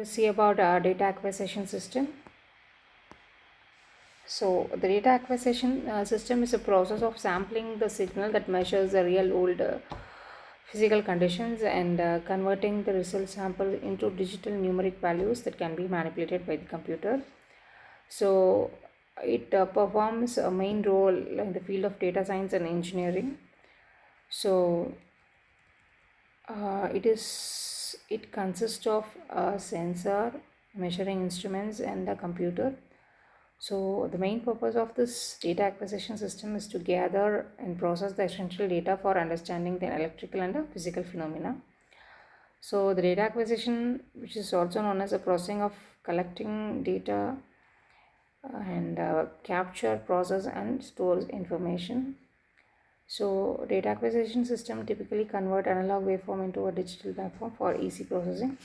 To see about our data acquisition system. So the data acquisition system is a process of sampling the signal that measures the real world physical conditions and converting the result sample into digital numeric values that can be manipulated by the computer. So it performs a main role in the field of data science and engineering. So it consists of a sensor, measuring instruments, and a computer. So the main purpose of this data acquisition system is to gather and process the essential data for understanding the electrical and physical phenomena. So the data acquisition, which is also known as the processing of collecting data and capture, process, and stores information. So data acquisition system typically convert analog waveform into a digital waveform for easy processing.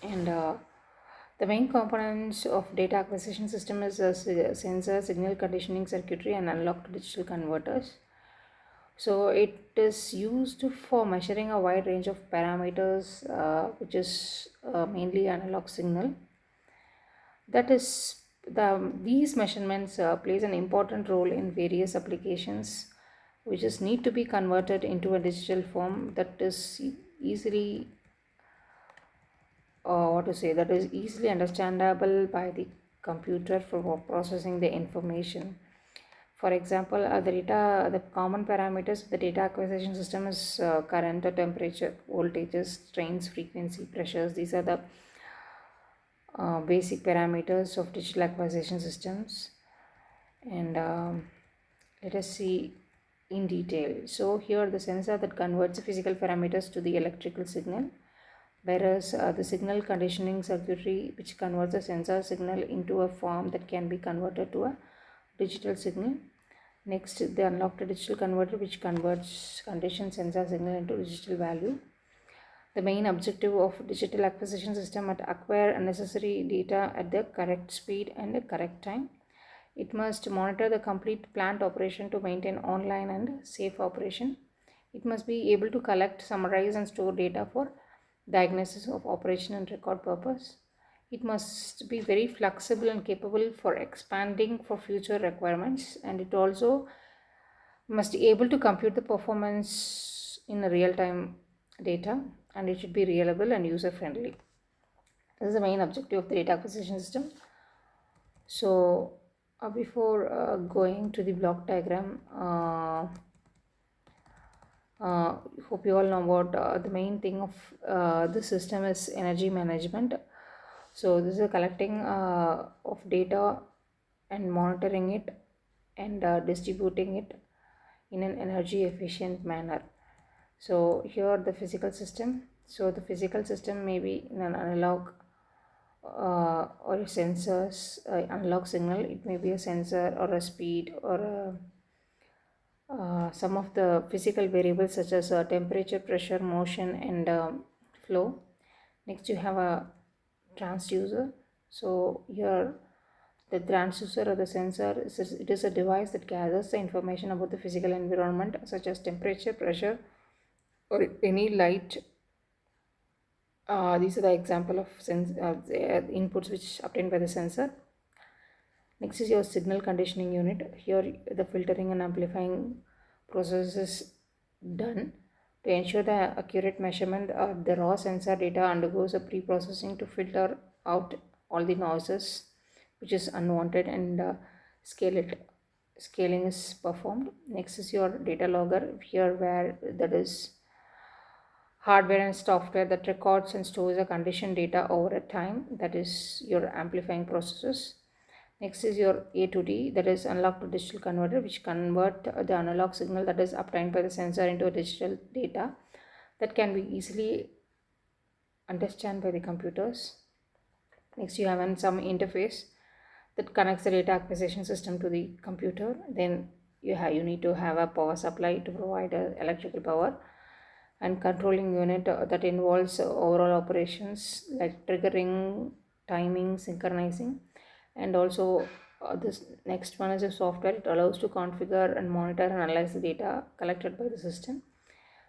And the main components of data acquisition system is a sensor, signal conditioning circuitry, and analog to digital converters. So it is used for measuring a wide range of parameters, which is mainly analog signal. That is, these measurements plays an important role in various applications, which is need to be converted into a digital form that is easily that is easily understandable by the computer for processing the information. For example, the common parameters of the data acquisition system is current, temperature, voltages, strains, frequency, pressures. These are the basic parameters of digital acquisition systems. And let us see in detail. So here the sensor that converts the physical parameters to the electrical signal, whereas the signal conditioning circuitry, which converts the sensor signal into a form that can be converted to a digital signal. Next, the unlocked digital converter, which converts conditioned sensor signal into digital value. The main objective of digital acquisition system is to acquire necessary data at the correct speed and the correct time. It must monitor the complete plant operation to maintain online and safe operation. It must be able to collect, summarize, and store data for diagnosis of operation and record purpose. It must be very flexible and capable for expanding for future requirements, and it also must be able to compute the performance in real-time data, and it should be reliable and user-friendly. This is the main objective of the data acquisition system. So before going to the block diagram, hope you all know about the main thing of the system is energy management. So this is a collecting of data and monitoring it and distributing it in an energy efficient manner. So here the physical system. So the physical system may be in an analog or a sensors analog signal. It may be a sensor or a speed or some of the physical variables such as temperature, pressure, motion, and flow. Next you have a transducer. So here the transducer or the sensor it is a device that gathers the information about the physical environment such as temperature, pressure, or any light. These are the example of the inputs which obtained by the sensor. Next is your signal conditioning unit. Here the filtering and amplifying process is done. To ensure the accurate measurement, the raw sensor data undergoes a pre-processing to filter out all the noises which is unwanted and scaling is performed. Next is your data logger. Here where that is hardware and software that records and stores the condition data over a time, that is your amplifying processes. Next is your A to D, that is analog to digital converter, which convert the analog signal that is obtained by the sensor into a digital data that can be easily understood by the computers. Next you have some interface that connects the data acquisition system to the computer. Then you need to have a power supply to provide electrical power, and controlling unit that involves overall operations like triggering, timing, synchronizing, and also this next one is a software. It allows to configure and monitor and analyze the data collected by the system.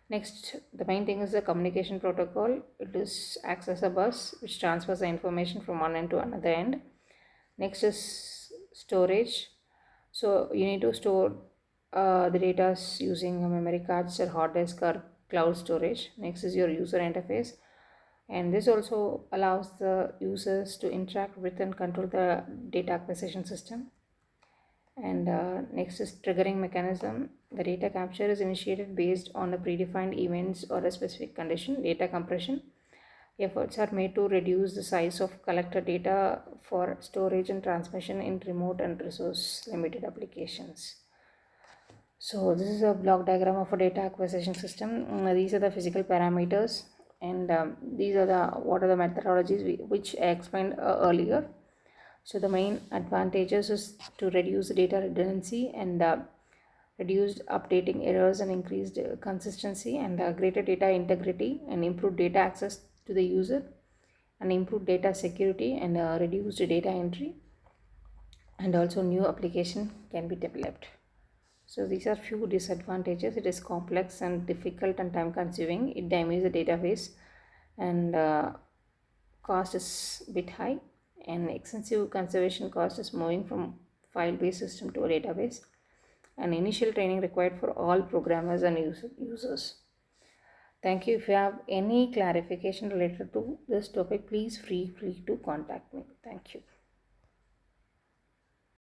Next, the main thing is the communication protocol. It is acts as a bus which transfers the information from one end to another end. Next is storage. So you need to store the data using memory cards or hard disk or cloud storage. Next is your user interface, and this also allows the users to interact with and control the data acquisition system. And next is triggering mechanism. The data capture is initiated based on the predefined events or a specific condition. Data compression. Efforts are made to reduce the size of collected data for storage and transmission in remote and resource limited applications. So this is a block diagram of a data acquisition system. These are the physical parameters, and these are the what are the methodologies which I explained earlier. So the main advantages is to reduce data redundancy and reduced updating errors and increased consistency and greater data integrity and improved data access to the user and improved data security and reduced data entry, and also new application can be developed. So these are few disadvantages. It is complex and difficult and time consuming. It damages the database, and cost is a bit high, and extensive conservation cost is moving from file-based system to a database, and initial training required for all programmers and users. Thank you. If you have any clarification related to this topic, please feel free to contact me. Thank you.